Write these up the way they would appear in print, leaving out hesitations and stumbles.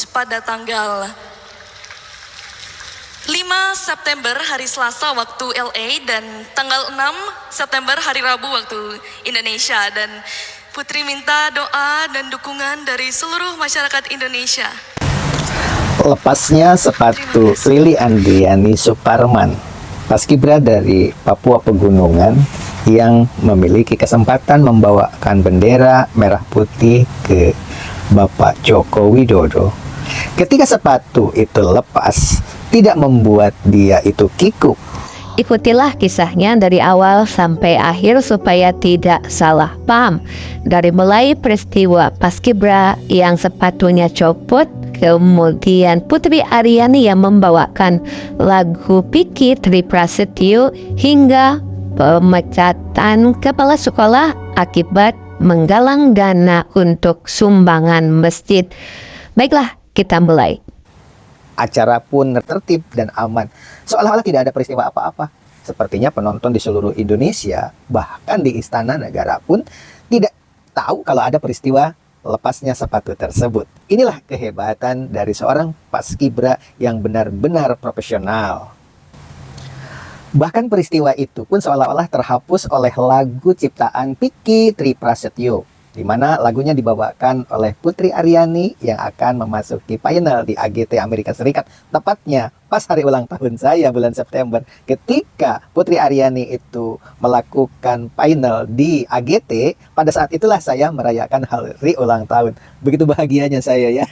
pada tanggal 5 September hari Selasa waktu LA dan tanggal 6 September hari Rabu waktu Indonesia. Dan Putri minta doa dan dukungan dari seluruh masyarakat Indonesia. Lepasnya sepatu Lili Andriani Suparman, paskibra dari Papua Pegunungan yang memiliki kesempatan membawakan bendera merah putih ke Bapak Joko Widodo. Ketika sepatu itu lepas, tidak membuat dia itu kikuk. Ikutilah kisahnya dari awal sampai akhir supaya tidak salah paham. Dari mulai peristiwa paskibra yang sepatunya copot, kemudian Putri Aryani yang membawakan lagu Vicky Triprasetyo, hingga pemecatan kepala sekolah akibat menggalang dana untuk sumbangan masjid. Baiklah, kita mulai. Acara pun tertib dan aman, seolah-olah tidak ada peristiwa apa-apa. Sepertinya penonton di seluruh Indonesia, bahkan di Istana Negara pun tidak tahu kalau ada peristiwa lepasnya sepatu tersebut. Inilah kehebatan dari seorang paskibra yang benar-benar profesional. Bahkan peristiwa itu pun seolah-olah terhapus oleh lagu ciptaan Vicky Triprasetyo, di mana lagunya dibawakan oleh Putri Aryani yang akan memasuki final di AGT Amerika Serikat. Tepatnya pas hari ulang tahun saya bulan September. Ketika Putri Aryani itu melakukan final di AGT, pada saat itulah saya merayakan hari ulang tahun. Begitu bahagianya saya ya.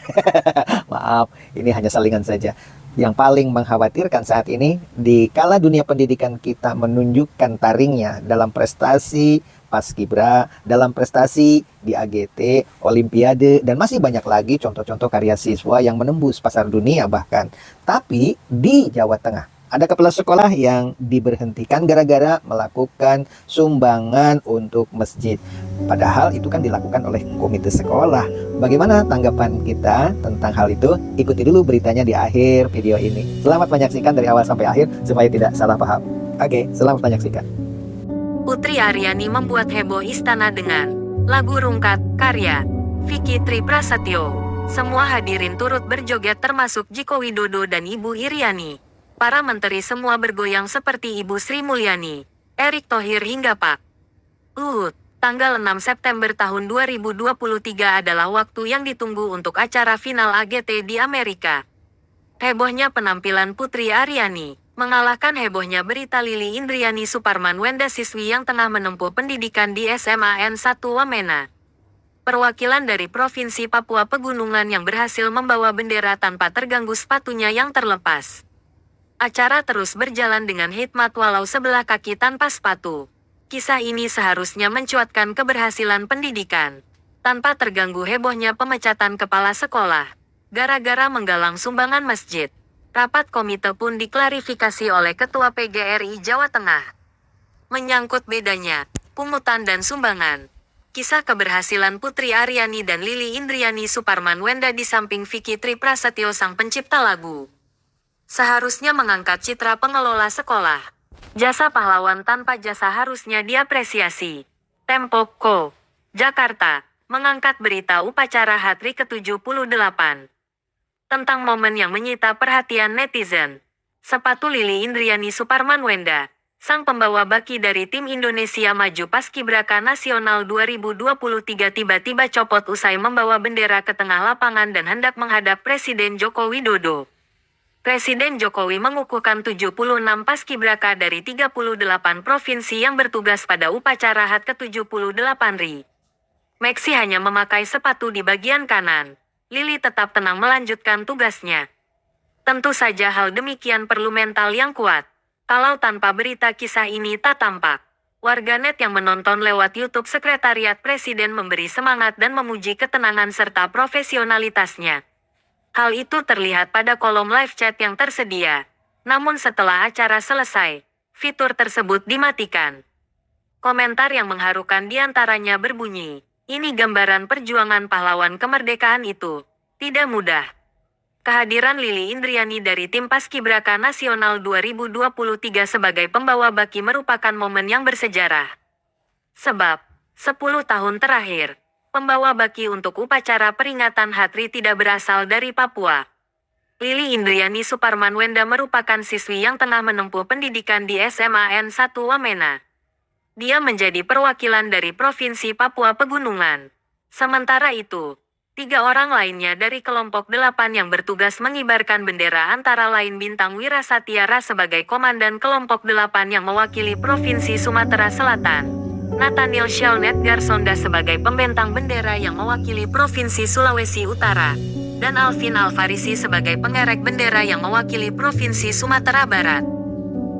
Maaf, ini hanya salingan saja. Yang paling mengkhawatirkan saat ini, di kala dunia pendidikan kita menunjukkan taringnya dalam prestasi paskibra, dalam prestasi di AGT, Olimpiade, dan masih banyak lagi contoh-contoh karya siswa yang menembus pasar dunia bahkan. Tapi di Jawa Tengah, ada kepala sekolah yang diberhentikan gara-gara melakukan sumbangan untuk masjid. Padahal itu kan dilakukan oleh komite sekolah. Bagaimana tanggapan kita tentang hal itu? Ikuti dulu beritanya di akhir video ini. Selamat menyaksikan dari awal sampai akhir supaya tidak salah paham. Oke, selamat menyaksikan. Putri Aryani membuat heboh istana dengan lagu rungkat karya Vicky Triprasetyo. Semua hadirin turut berjoget termasuk Joko Widodo dan Ibu Iriani. Para menteri semua bergoyang seperti Ibu Sri Mulyani, Erick Thohir hingga Pak Luhut. Tanggal 6 September tahun 2023 adalah waktu yang ditunggu untuk acara final AGT di Amerika. Hebohnya penampilan Putri Aryani mengalahkan hebohnya berita Lili Indriani Suparman, Wenda siswi yang tengah menempuh pendidikan di SMAN 1 Wamena. Perwakilan dari Provinsi Papua Pegunungan yang berhasil membawa bendera tanpa terganggu sepatunya yang terlepas. Acara terus berjalan dengan hikmat walau sebelah kaki tanpa sepatu. Kisah ini seharusnya mencuatkan keberhasilan pendidikan. Tanpa terganggu hebohnya pemecatan kepala sekolah. Gara-gara menggalang sumbangan masjid. Rapat komite pun diklarifikasi oleh Ketua PGRI Jawa Tengah. Menyangkut bedanya pungutan dan sumbangan. Kisah keberhasilan Putri Aryani dan Lili Indriani Suparman Wenda di samping Vicky Triprasetyo sang pencipta lagu. Seharusnya mengangkat citra pengelola sekolah. Jasa pahlawan tanpa jasa harusnya diapresiasi. Tempo Co. Jakarta mengangkat berita upacara HATRI ke-78. Tentang momen yang menyita perhatian netizen. Sepatu Lili Indriani Suparman Wenda, sang pembawa baki dari tim Indonesia Maju Paskibraka Nasional 2023 tiba-tiba copot usai membawa bendera ke tengah lapangan dan hendak menghadap Presiden Joko Widodo. Presiden Jokowi mengukuhkan 76 paskibraka dari 38 provinsi yang bertugas pada upacara HAT ke-78 RI. Meksi hanya memakai sepatu di bagian kanan. Lili tetap tenang melanjutkan tugasnya. Tentu saja hal demikian perlu mental yang kuat. Kalau tanpa berita kisah ini tak tampak. Warganet yang menonton lewat YouTube Sekretariat Presiden memberi semangat dan memuji ketenangan serta profesionalitasnya. Hal itu terlihat pada kolom live chat yang tersedia. Namun setelah acara selesai, fitur tersebut dimatikan. Komentar yang mengharukan diantaranya berbunyi, "Ini gambaran perjuangan pahlawan kemerdekaan itu. Tidak mudah." Kehadiran Lili Indriani dari tim Paskibraka Nasional 2023 sebagai pembawa baki merupakan momen yang bersejarah. Sebab, 10 tahun terakhir, pembawa baki untuk upacara peringatan HATRI tidak berasal dari Papua. Lili Indriani Suparman Wenda merupakan siswi yang tengah menempuh pendidikan di SMAN 1 Wamena. Dia menjadi perwakilan dari Provinsi Papua Pegunungan. Sementara itu, 3 orang lainnya dari kelompok 8 yang bertugas mengibarkan bendera antara lain Bintang Wirasatiara sebagai komandan kelompok 8 yang mewakili Provinsi Sumatera Selatan, Nathaniel Shalnet Garsonda sebagai pembentang bendera yang mewakili Provinsi Sulawesi Utara, dan Alvin Alfarisi sebagai pengerek bendera yang mewakili Provinsi Sumatera Barat.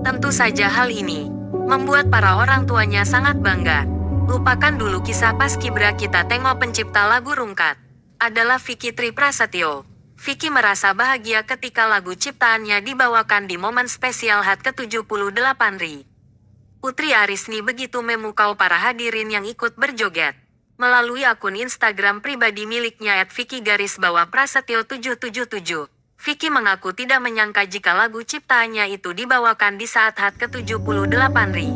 Tentu saja hal ini membuat para orang tuanya sangat bangga. Lupakan dulu kisah paskibra, kita tengok pencipta lagu Rungkat adalah Vicky Tri Prasetyo. Vicky merasa bahagia ketika lagu ciptaannya dibawakan di momen spesial HAT ke-78 RI. Putri Arisni begitu memukau para hadirin yang ikut berjoget. Melalui akun Instagram pribadi miliknya @Vicky_Prasetyo777, Vicky mengaku tidak menyangka jika lagu ciptaannya itu dibawakan di saat HAT ke-78 RI.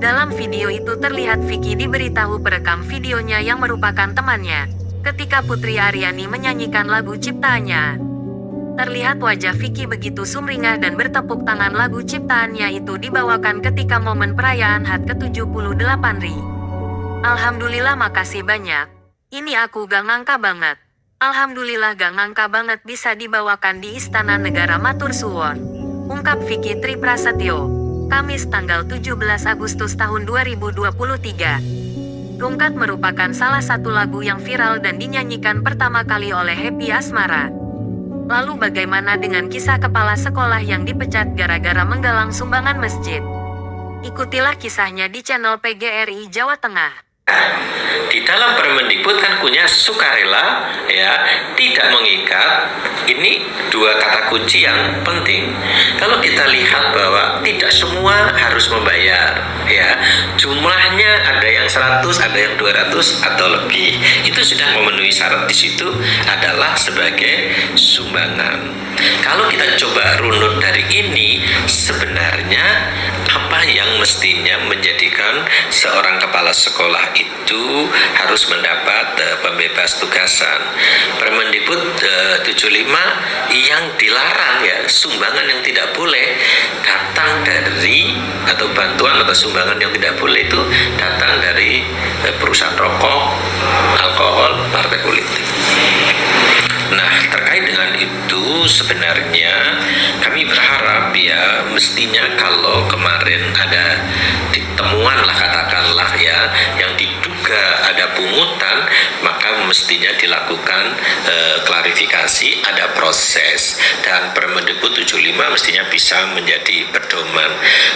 Dalam video itu terlihat Vicky diberitahu perekam videonya yang merupakan temannya, ketika Putri Aryani menyanyikan lagu ciptaannya. Terlihat wajah Vicky begitu sumringah dan bertepuk tangan. Lagu ciptaannya itu dibawakan ketika momen perayaan HAT ke-78 RI. Alhamdulillah, makasih banyak. Ini aku gak ngangka banget. Alhamdulillah gak ngangka banget bisa dibawakan di Istana Negara Matur Suwon, ungkap Vicky Tri Prasetyo, Kamis tanggal 17 Agustus tahun 2023. Rungkat merupakan salah satu lagu yang viral dan dinyanyikan pertama kali oleh Happy Asmara. Lalu bagaimana dengan kisah kepala sekolah yang dipecat gara-gara menggalang sumbangan masjid? Ikutilah kisahnya di channel PGRI Jawa Tengah. Di dalam Permendikbud kan punya sukarela, ya, tidak mengikat. Ini 2 kata kunci yang penting. Kalau kita lihat bahwa tidak semua harus membayar, ya, jumlahnya ada yang 100, ada yang 200 atau lebih, itu sudah memenuhi syarat. Di situ adalah sebagai sumbangan. Kalau kita coba runut dari ini, sebenarnya apa yang mestinya menjadikan seorang kepala sekolah itu harus mendapat pembebas tugasan? Permendikbud 75 yang dilarang, ya, sumbangan yang tidak boleh datang dari, atau bantuan atau sumbangan yang tidak boleh itu datang dari perusahaan rokok, alkohol, partai politik. Nah, terkait dengan itu sebenarnya kami berharap, ya, mestinya kalau kemarin ada temuan lah, katakanlah, ya, yang diduga ada pungutan, maka mestinya dilakukan klarifikasi, ada proses, dan Permendikbud 75 mestinya bisa menjadi pedoman.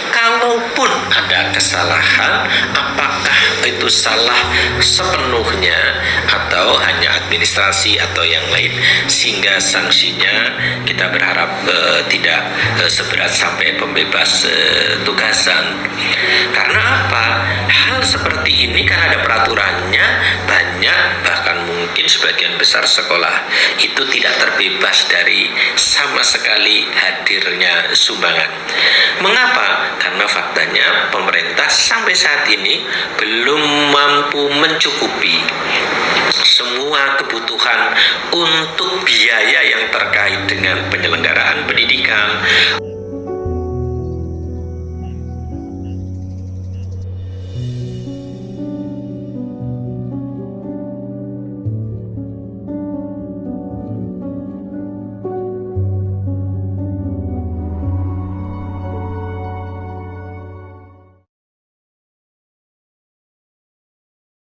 Kalaupun ada kesalahan, apakah itu salah sepenuhnya atau hanya administrasi atau yang lain, sehingga sanksinya kita berharap tidak seberat sampai pembebas tugasan. Karena apa? Hal seperti ini kan ada peraturannya banyak, bahkan mungkin sebagian besar sekolah itu tidak terbebas dari sama sekali hadirnya sumbangan. Mengapa? Karena faktanya pemerintah sampai saat ini belum mampu mencukupi semua kebutuhan untuk biaya yang terkait dengan penyelenggaraan pendidikan,